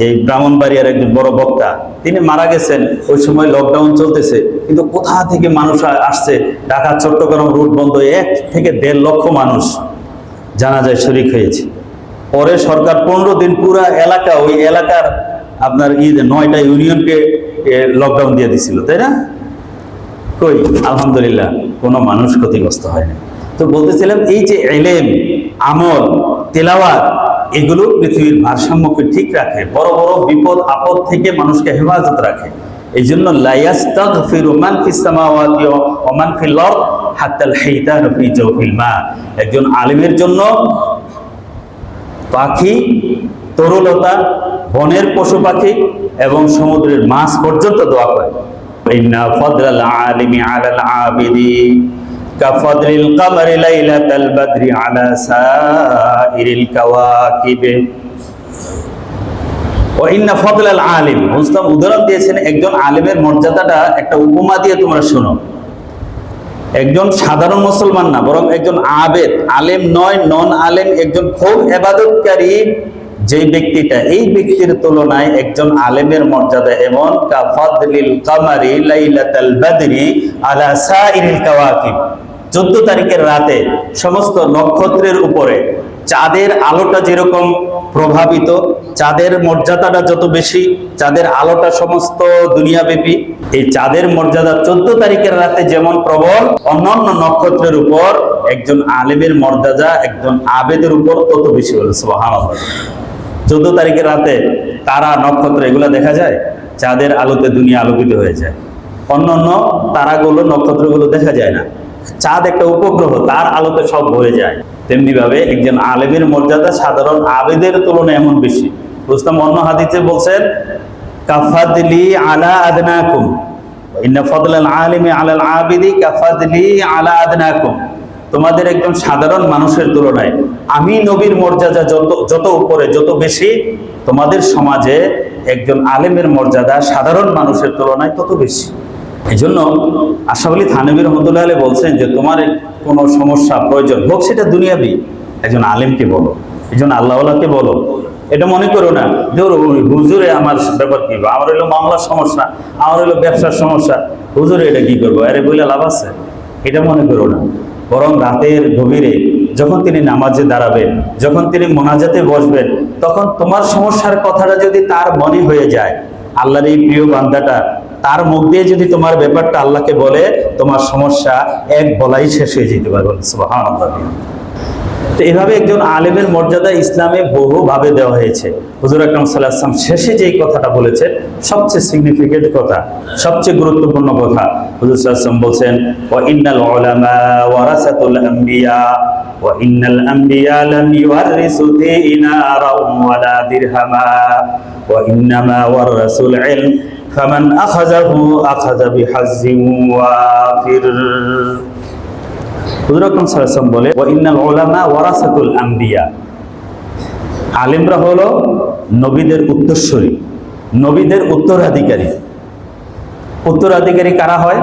এই ব্রাহ্মণবাড়িয়ার একজন বড় বক্তা, তিনি মারা গেছেন। ওই সময় লকডাউন চলতেছে, কিন্তু কোথা থেকে মানুষ আসছে, ঢাকা চট্টগ্রাম রুট বন্ধ, 1 থেকে 1.5 লক্ষ মানুষ জানাজায় শরীক হয়েছে। পরে সরকার 15 দিন পুরা এলাকা, ওই এলাকার আপনার 9টা ইউনিয়নকে লকডাউন দিয়ে দিছিল, তাই না? কই, আলহামদুলিল্লাহ, কোনো মানুষ ক্ষতিগ্রস্ত হয়নি। তো বলতেছিলাম, এই যে ইলম, আমল, তেলাওয়াত, এগুলো পৃথিবীর ভারসাম্যকে ঠিক রাখে, বড় বড় বিপদ আপদ থেকে মানুষকে হেফাজত রাখে। এই জন্য লা ইস্তাগফিরু মান ফিস সামাওয়াতি ওয়া মান ফিল আরদ হাত্তাল হাইতানু ফি জাওফিল মা। একজন আলেমের জন্য পাখি, তরুলতা, বনের পশু পাখি এবং সমুদ্রের মাছ পর্যন্ত দোয়া করে। ইন্না ফাদলাল আলিমি আলাল আবিদি কাফাদলিল কমরি লাইলাতাল বদরি আলা সাইরিল কাওয়াকিব। ওয়া ইন্না ফাদলাল আলিম, মুসলিম উদাহরণ দিয়েছেন একজন আলেমের মর্যাদাটা একটা উপমা দিয়ে তোমরা শোনো। একজন সাধারণ মুসলমান না, বরং একজন আবেদ, আলেম নয়, নন আলেম, একজন খুব ইবাদতকারী যে ব্যক্তিটা, এই ব্যক্তির তুলনায় একজন আলেমের মর্যাদা এমন কাফাদলিল কামারি লাইলাতাল বাদরি আলা সাইরিল কাওয়াকিব, 14 তারিখের রাতে সমস্ত নক্ষত্রের উপরে চাঁদের আলোটা যেরকম প্রভাবিত, চাঁদের মর্যাদাটা যত বেশি, চাঁদের আলোটা সমস্ত দুনিয়াব্যাপী, এই চাঁদের মর্যাদা 14 তারিখের রাতে যেমন প্রবল, অন্যান্য নক্ষত্রের উপর একজন আলেমের মর্যাদা একজন আবেদের উপর তত বেশি হলো। সুবহানাল্লাহ। 14 তারিখের রাতে তারা, নক্ষত্র এগুলো দেখা যায়, চাঁদের আলোতে দুনিয়া আলোকিত হয়ে যায়। অন্যান্য তারাগুলো, নক্ষত্রগুলো দেখা যায় না। চাঁদ একটা উপগ্রহ, তার আলোতে সব হয়ে যায়। তেমনি ভাবে একজন আলেমের মর্যাদা সাধারণ আবেদের তুলনায় এমন বেশি। বুঝতাম অন্য হাদিসে বলছেন কাফাদলি আলা আদনাকুম, ইন্না ফাদলাল আলিমি আলাল আবিদি কাফাদলি আলা আদনাকুম, তোমাদের একজন সাধারণ মানুষের তুলনায় আমি নবীর মর্যাদা যত উপরে, যত বেশি, তোমাদের সমাজে একজন আলেমের মর্যাদা সাধারণ মানুষের তুলনায় তত বেশি। এই জন্য আশরাফ আলী থানভী রহমতুল্লাহ আলাইহি বলছেন যে তোমার কোনো সমস্যা প্রয়োজন হোক, সেটা দুনিয়াবি, একজন আলেমকে বলো, একজন আল্লাহওয়ালাকে বলো। এটা মনে করো না যে হুজুরে আমার ব্যাপার কি, আমার হইলো মামলার সমস্যা, আমার হইলো ব্যবসার সমস্যা, হুজুরে এটা কি করবো, আরে বলে লাভ আছে, এটা মনে করো না। বরং রাতের গভীরে যখন তিনি নামাজে দাঁড়াবেন, যখন তিনি মোনাজাতে বসবেন, তখন তোমার সমস্যার কথাটা যদি তার মনে হয়ে যায়, আল্লাহর এই প্রিয় বান্দাটা তার মুখ দিয়ে যদি তোমার ব্যাপারটা আল্লাহকে বলে, তোমার সমস্যা এক বলাই শেষ হয়ে যেতে পারবে। সুবহানাল্লাহ। তো এভাবে একজন আলেমের মর্যাদা ইসলামে বহুভাবে দেওয়া হয়েছে। হুজুর আকরাম সাল্লাল্লাহু আলাইহি ওয়াসাল্লাম শেষে যেই কথাটা বলেছেন, সবচেয়ে সিগনিফিকেন্ট কথা, সবচেয়ে গুরুত্বপূর্ণ কথা, হুজুর সাল্লাল্লাহু আলাইহি ওয়াসাল্লাম বলছেন ওয়া ইন্নাল উলামা ওয়ারাসাতুল আম্বিয়া ওয়া ইন্নাল আম্বিয়া লাম ইউওয়ারিসু দিনারা ওয়ালা দিরহামা ওয়া ইন্নামা ওয়ারাসুল ইলম ফামান আখাযাহু আখাযা বিহাজ্জিন ওয়াফির। হুজুর আকরাম সাল্লাল্লাহু আলাইহি ওয়াসাল্লাম বলে ওয়া ইন্নাল উলামা ওয়ারাসাতুল আম্বিয়া, আলেমরা হলো নবীদের উত্তরসূরি, নবীদের উত্তরাধিকারী। উত্তরাধিকারী কারা হয়?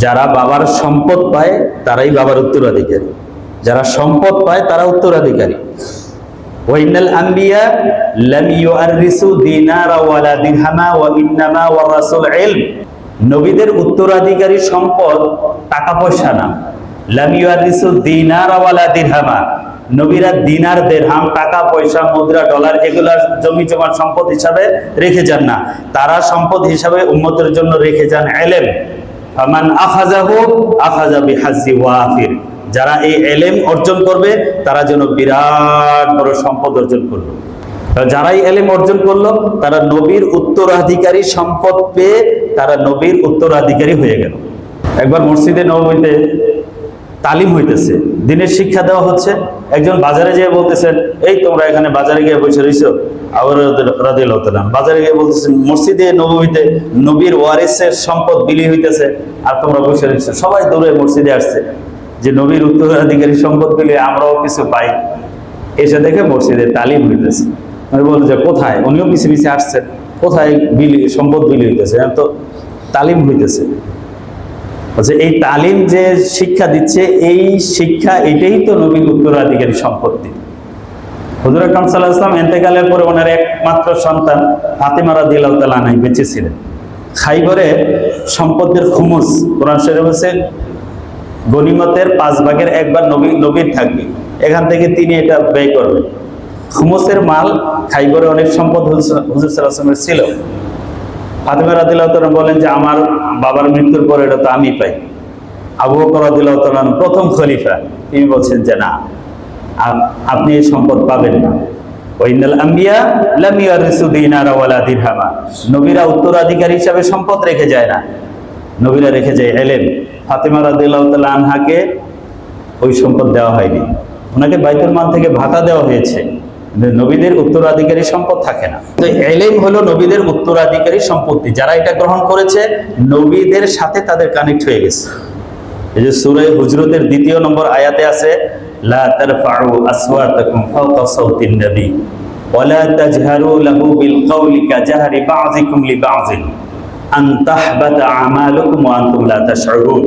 যারা বাবার সম্পদ পায় তারাই বাবার উত্তরাধিকারী, যারা সম্পদ পায় তারা উত্তরাধিকারী। ওয়া ইন্নাল আম্বিয়া লাম ইউআররিসু দিনারা ওয়ালা দিরহামা ওয়া ইন্নামা ওয়ারাসুল ইলম, নবীদের উত্তরাধিকারী সম্পদ টাকা পয়সা না। লাম ইউআররিসু দিনারা ওয়ালা দিরহামা, নবীরা দিনার, দিরহাম, টাকা পয়সা, মুদ্রা, ডলার এগুলা জমি জমার সম্পদ হিসাবে রেখে যান না, তারা সম্পদ হিসাবে উম্মতের জন্য রেখে যান ইলম। ফামান আখাযাহু আখাযা বিহাজ্জি ওয়াফির, যারা এই ইলম অর্জন করবে তারা যেন বিরাট বড় সম্পদ অর্জন করবে। যারাই ইলম অর্জন করলো তারা নবীর উত্তরাধিকারী, সম্পদ পেয়ে তারা নবীর উত্তরাধিকারী হয়ে গেল। একবার মসজিদে নববীতে তালিম হইতেছে, দিনের শিক্ষা দেওয়া হচ্ছে। একজন বাজারে যেয়ে বলতেছেন, এই তোমরা এখানে বাজারে গিয়ে বসে রইছো, আবার রাদিয়াল্লাহু তাআলা বাজারে গিয়ে বলতেছেন মসজিদে নববীতে নবীর ওয়ারিসের সম্পদ বিলি হইতেছে আর তোমরা বসে রইছো। সবাই দৌড়ে মসজিদে আসছে যে নবীর উত্তরাধিকারী সম্পদ বিলি আমরাও কিছু পাই। এসে দেখে মসজিদে তালিম হইতেছে। আমি বলতে যে কোথায়, উনিও পিছিয়ে পিছিয়ে আসছেন, কোথায় বিলি সম্পদ বিলি হইতেছে, তো তালিম হইতেছে। এই তালিম যে শিক্ষা দিচ্ছে, এই শিক্ষা এটাই তো নবীর উত্তরাধিকারী সম্পত্তি। হুজুর আকরাম সাল্লাল্লাহু আলাইহি ওয়াসাল্লাম ইন্তেকালের পরে ওনার একমাত্র সন্তান ফাতিমা রাদিয়াল্লাহু তাআলা আনহা বেঁচে ছিলেন। খাইবরে সম্পদের খুমুস, কোরআন শরীফে আছে গনিমতের 5 ভাগের 1 ভাগ নবীর থাকবে, এখান থেকে তিনি এটা ব্যয় করবেন। খুমুসের মাল, খাইবরে অনেক সম্পদ হুজুর সাল্লাল্লাহু আলাইহি ওয়াসাল্লামের ছিল। ফাতিমা রাদিয়াল্লাহু তাআলা বলেন যে আমার বাবার মৃত্যুর পর এটা তো আমি পাই। আবু বকর রাদিয়াল্লাহু তাআলা প্রথম খলিফা, তিনি বলছেন যে না, আপনি এই সম্পদ পাবেন না। ওয়া ইন্নাল আম্বিয়া লাম ইউরিসু দিনারা ওয়ালা দিরহামা, নবীরা উত্তরাধিকারী হিসাবে সম্পদ রেখে যায় না, নবীরা রেখে যায় ইলম। ফাতিমা রাদিয়াল্লাহু তাআলা আনহাকে ওই সম্পদ দেওয়া হয়নি, ওনাকে বাইতুল মাল থেকে ভাতা দেওয়া হয়েছে। নবীদের উত্তরাধিকারী সম্পদ থাকে না। তো ইলম হলো নবীদের উত্তরাধিকারী সম্পত্তি। যারা এটা গ্রহণ করেছে নবীদের সাথে তাদের কানেক্ট হয়ে গেছে। এই যে সূরা হুজরাতের 2 নম্বর আয়াতে আছে লা তারফাউ আসওয়াতাকুম ফাওকা সাওতিন নবী ওয়ালা তাজহারু লাহু বিল কওলি কাজাহরি বাযিকুম লিবাযিন আন তাহবাতা আমালুকুম ওয়া আনতুম লা তাশউরুন।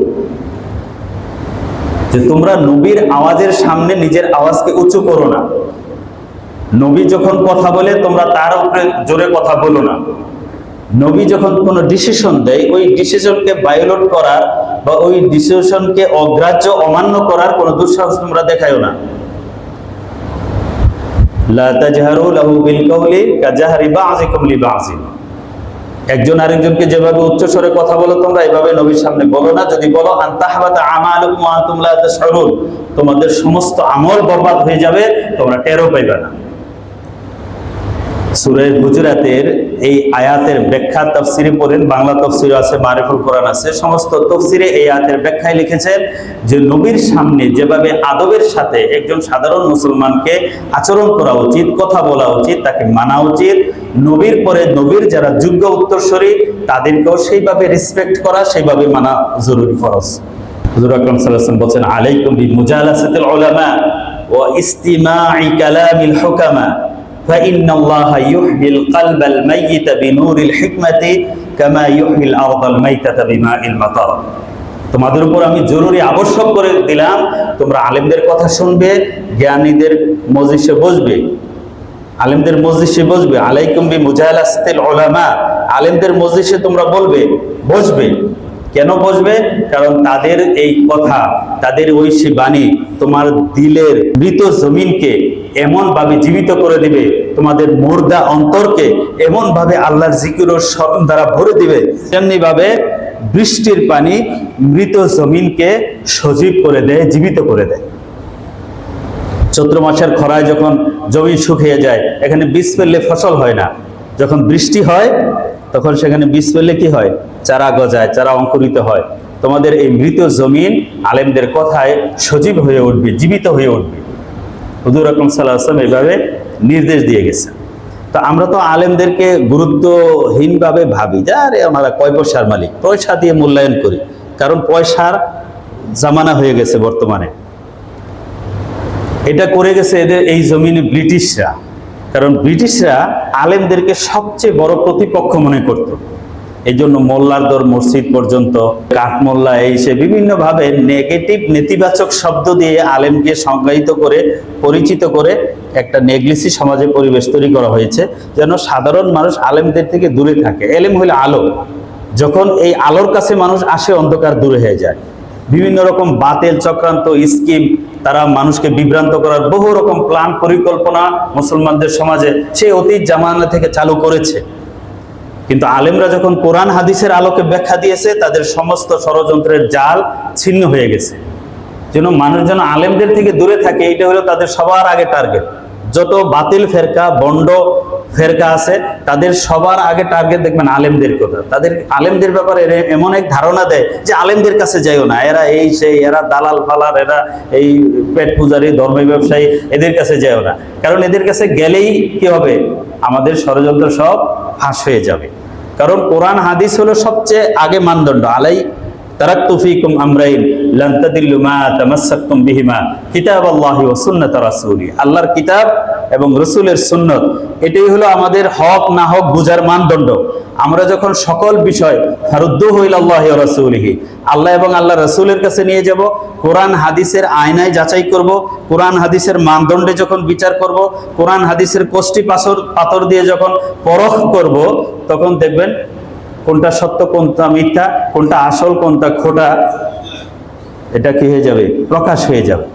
যে তোমরা নবীর আওয়াজের সামনে নিজের আওয়াজকে উঁচু করো না। নবী যখন কথা বলে তোমরা তার উপরে জোরে কথা বলো না। নবী যখন কোনো ডিসিশন দেয় ওই ডিসিশনকে ভায়োলেট করার বা ওই ডিসিশনকে অগ্রাহ্য অমান্য করার কোনো দুঃসাহস তোমরা দেখায়ও না। লা তাজহারু লাহু বিল কওলি কাজাহরি বাযিকুম লিবাযিন। একজন আরেকজনকে যেভাবে উচ্চ স্বরে কথা বলো তোমরা এভাবে নবীর সামনে বলো না। যদি বলো আন তাহবাতা আমালুকুম ওয়া আনতুম লা তাশউরুন, তোমাদের সমস্ত আমল বরবাদ হয়ে যাবে, তোমরা টেরও পাইবে না। সূরা হুজুরাতের এই আয়াতের ব্যাখ্যা তাফসিরে পড়েন, বাংলা তাফসির আছে, মারিফুল কোরআন আছে, সমস্ত তাফসিরে এই আয়াতের ব্যাখ্যায় লিখেছেন যে নবীর সামনে যেভাবে আদবের সাথে একজন সাধারণ মুসলমানকে আচরণ করা উচিত, কথা বলা উচিত, তাকে মানা উচিত, নবীর পরে নবীর যারা যোগ্য উত্তরসূরি তাদেরকেও সেইভাবে রেসপেক্ট করা, সেইভাবে মানা জরুরি, ফরজ। হুজুর আকরাম সাল্লাল্লাহু আলাইহি ওয়াসাল্লাম বলেন আলাইকুম বিমুজালাসাতিল উলামা ওয়া ইসতিমা'i কালামিল হুকামা فإن الله يحيي القلب الميت بنور الحكمة كما يحيي الأرض الميتة بماء المطر। তোমাদের উপর আমি জরুরি আবশ্যক করে দিলাম তোমরা আলেমদের কথা শুনবে, জ্ঞানীদের মজলিসে বসবে, আলেমদের মজলিসে বসবে। আলাইকুম বিমুজালাসাতিল উলামা, আলেমদের মজলিসে তোমরা বসবে। কেন বসবে? কারণ তাদের এই কথা, তাদের ঐশী বাণী তোমার দিলের মৃত জমিনকে এমন ভাবে জীবিত করে দিবে, তোমাদের মুর্দা অন্তরকে এমন ভাবে আল্লাহর জিকির ও স্মরণ দ্বারা ভরে দিবে, তেমনি ভাবে বৃষ্টির পানি মৃত জমিনকে সজীব করে দেয়, জীবিত করে দেয়। চৈত্র মাসের খরায় যখন জমি শুকিয়ে যায়, এখানে বীজ ফেললে ফসল হয় না, যখন বৃষ্টি হয় তখন সেখানে বীজ ফেললে কি হয়? চারা গজায়, চারা অঙ্কুরিত হয়। তোমাদের এই মৃত জমিন আলেমদের কথায় সজীব হয়ে উঠবে, জীবিত হয়ে উঠবে। হুজুর আকরাম সাল্লাল্লাহু আলাইহি ওয়াসাল্লাম এইভাবে নির্দেশ দিয়ে গেছেন। তো আমরা তো আলেমদেরকে গুরুত্বহীনভাবে ভাবি যে আরে ওনারা কয় পয়সার মালিক, পয়সা দিয়ে মূল্যায়ন করি, কারণ পয়সার জামানা হয়ে গেছে বর্তমানে। এটা করে গেছে এদের এই জমিনে ব্রিটিশরা, কারণ ব্রিটিশরা আলেমদেরকে সবচেয়ে বড় প্রতিপক্ষ মনে করত। এই জন্য মোল্লার দর মসজিদ পর্যন্ত, কাঠমোল্লা, এই সে বিভিন্নভাবে নেগেটিভ নেতিবাচক শব্দ দিয়ে আলেমকে সংজ্ঞায়িত করে, পরিচিত করে একটা নেগলিসি সমাজে পরিবেশ তৈরি করা হয়েছে, যেন সাধারণ মানুষ আলেমদের থেকে দূরে থাকে। এলেম হইল আলো, যখন এই আলোর কাছে মানুষ আসে অন্ধকার দূরে হয়ে যায়। বিভিন্ন রকম বাতিল চক্রান্ত, স্কিম, তারা মানুষকে বিভ্রান্ত করার বহু রকম প্ল্যান, পরিকল্পনা মুসলমানদের সমাজে সেই অতীত জামানা থেকে চালু করেছে। কিন্তু আলেমরা যখন কোরআন হাদিসের আলোকে ব্যাখ্যা দিয়েছে, তাদের সমস্ত ষড়যন্ত্রের জাল ছিন্ন হয়ে গেছে। যেন মানুষ যেন আলেমদের থেকে দূরে থাকে, এটা হলো তাদের সবার আগে টার্গেট। যত বাতিল ফেরকা, বন্ড ফেরকা আছে, তাদের সবার আগে টার্গেট দেখবেন আলেমদের কথা। তাদের আলেমদের ব্যাপারে এমন এক ধারণা দেয় যে আলেমদের কাছে যাইও না, এরা এই সেই, এরা দালাল ফালার, এরা এই পেট পূজারী, ধর্মী ব্যবসায়ী, এদের কাছে যাইও না। কারণ এদের কাছে গেলেই কি হবে? আমাদের ষড়যন্ত্র সব ফাঁস হয়ে যাবে। কারণ কোরআন হাদিস হলো সবচেয়ে আগে মানদণ্ড। আলাই তারাকতু ফীকুম আমরাইন লান তাদিল্লু মা তামাসসাকতুম বিহিমা কিতাবাল্লাহি ওয়া সুন্নাত রাসূলি। আল্লাহর কিতাব এবং রাসূলের সুন্নাত, এটাই হলো আমাদের হক না হক বুঝার মানদণ্ড। আমরা যখন সকল বিষয় ফারুদ্দুহু ইলাল্লাহি ওয়া রাসূলিহি, আল্লাহ এবং আল্লাহ রাসূলের কাছে নিয়ে যাব, কোরআন হাদিসের আয়নায় যাচাই করব, কোরআন হাদিসের মানদণ্ডে যখন বিচার করব, কোরআন হাদিসের কোষ্টি পাথর দিয়ে যখন পরখ করব, তখন দেখবেন কোনটা সত্য, কোনটা মিথ্যা, কোনটা আসল, কোনটা খোটা, এটা কি হয়ে যাবে? প্রকাশ হয়ে যাবে।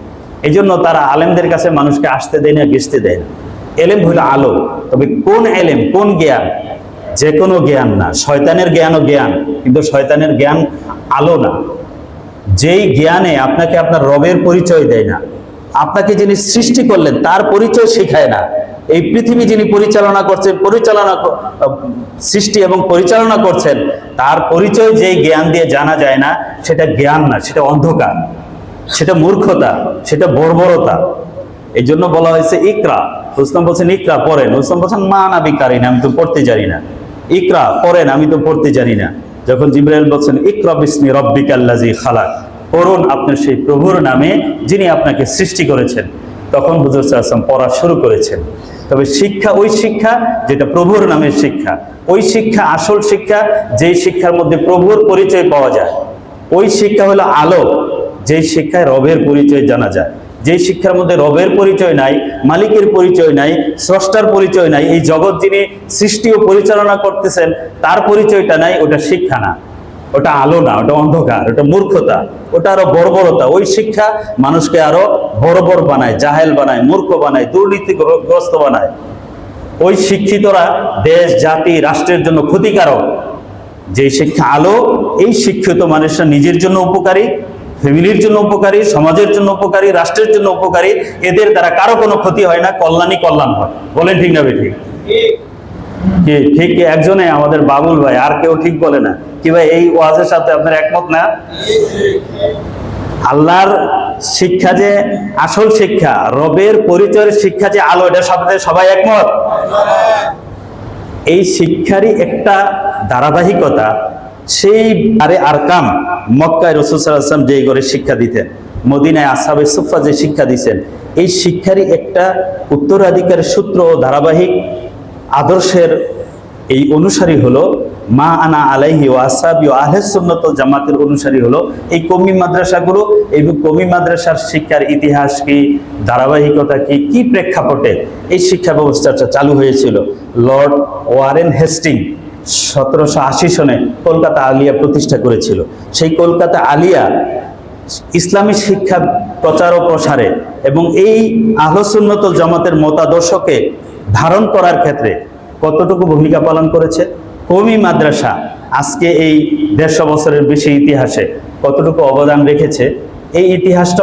এই জন্য তারা আলেমদের কাছে মানুষকে আসতে দেয় না, ঘেঁষতে দেয় না। এলেম হলো আলো, তবে কোন এলেম, কোন জ্ঞান? যে কোনো জ্ঞান না। শয়তানের জ্ঞানও জ্ঞান, কিন্তু শয়তানের জ্ঞান আলো না। যেই জ্ঞানে আপনাকে আপনার রবের পরিচয় দেয় না, আপনাকে যিনি সৃষ্টি করলেন তার পরিচয় শেখায় না, এই পৃথিবী যিনি পরিচালনা করছেন, সৃষ্টি এবং পরিচালনা করছেন, তার পরিচয় যেই জ্ঞান দিয়ে জানা যায় না, সেটা জ্ঞান না, সেটা অন্ধকার, সেটা মূর্খতা, সেটা বর্বরতা। এই জন্য বলা হয়েছে ইকরা। রুস্তম বলছেন ইকরা, পড়েন। রুস্তম বলছেন মা নাবি কারি না, আমি তো পড়তে জানি না। ইকরা, পড়েন, আমি তো পড়তে জানি না। যখন জিবরাইল বলছেন ইকরা বিসমি রব্বিকাল্লাযী খালাক, পড়ুন আপনার সেই প্রভুর নামে যিনি আপনাকে সৃষ্টি করেছেন। তখন হুজুর সাল্লাল্লাহু আলাইহি ওয়াসাল্লাম পড়া শুরু করেছেন। তবে শিক্ষা ওই শিক্ষা যেটা প্রভুর নামের শিক্ষা, ওই শিক্ষা আসল শিক্ষা, যেই শিক্ষার মধ্যে প্রভুর পরিচয় পাওয়া যায়। ওই শিক্ষা হলো আলো, যেই শিক্ষায় রবের পরিচয় জানা যায়। যেই শিক্ষার মধ্যে রবের পরিচয় নাই, মালিকের পরিচয় নাই, স্রষ্টার পরিচয় নাই, এই জগৎ যিনি সৃষ্টি ও পরিচালনা করতেছেন তার পরিচয়টা নাই, ওটা শিক্ষা না, ওটা আলো না, ওটা অন্ধকার, ওটা মূর্খতা, ওটা আরো বর্বরতা। ওই শিক্ষা মানুষকে আরো বর্বর বানায়, জাহেল বানায়, মূর্খ বানায়, দুর্নীতিগ্রস্ত বানায়। ওই শিক্ষিতরা দেশ, জাতি, রাষ্ট্রের জন্য ক্ষতিকারক। যে শিক্ষা আলো, এই শিক্ষিত মানুষরা নিজের জন্য উপকারী, ফ্যামিলির জন্য উপকারী, সমাজের জন্য উপকারী, রাষ্ট্রের জন্য উপকারী। এদের দ্বারা কারো কোনো ক্ষতি হয় না, কল্যাণই কল্যাণ হয়। বলেন ঠিক না বেঠিক? ঠিক একজনে আমাদের বাবুল ভাই, আর কেউ ঠিক বলে না কি ভাই? এই ওয়াজের সাথে আপনার একমত না? আল্লাহর শিক্ষা যে আসল শিক্ষা, রবের পরিচয়ের শিক্ষা যে আলো, এটার সাথে সবাই একমত। এই শিক্ষারই একটা ধারাবাহিকতা, সেই আরে আরকাম মক্কায় রাসূল সাল্লাল্লাহু আলাইহি ওয়াসাল্লাম যেই করে শিক্ষা দিতেন, মদিনায় আসহাবে সুফফা যে শিক্ষা দিতেন, এই শিক্ষারই একটা উত্তরাধিকার সূত্র ও ধারাবাহিক আদর্শের এই অনুসারী হলো মা আনা আলাইহি ওয়া আসহাবি ওয়া আহলে সুন্নাত ওয়াল জামাতের অনুসারী হলো এই কওমি মাদ্রাসাগুলো। এই কওমি মাদ্রাসার শিক্ষার ইতিহাস কি, ধারাবাহিকতা কি, কি প্রেক্ষাপটে এই শিক্ষা ব্যবস্থাটা চালু হয়েছিল? লর্ড ওয়ারেন হেস্টিং 1780 সনে কলকাতা আলিয়া প্রতিষ্ঠা করেছিল। সেই কলকাতা আলিয়া ইসলামী শিক্ষা প্রচার ও প্রসারে এবং এই আহলে সুন্নাত ওয়াল জামাতের মতাদর্শকে ধারণ করার ক্ষেত্রে কতটুকু ভূমিকা পালন করেছে? কওমি মাদ্রাসা আজকে এই 150 বছরের বেশি ইতিহাসে কতটুকু অবদান রেখেছে, এই ইতিহাসটা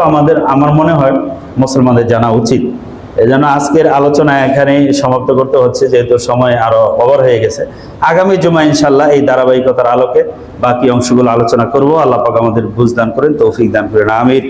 আমার মনে হয় মুসলমানদের জানা উচিত। এজন্য আজকের আলোচনা এখানেই সমাপ্ত করতে হচ্ছে, যেহেতু সময় আরো ওভার হয়ে গেছে। আগামী জুমা ইনশাআল্লাহ এই ধারাবাহিকতার আলোকে বাকি অংশগুলো আলোচনা করব। আল্লাহ পাক আমাদের বুঝদান করেন, তৌফিক দান করেন, আমিন।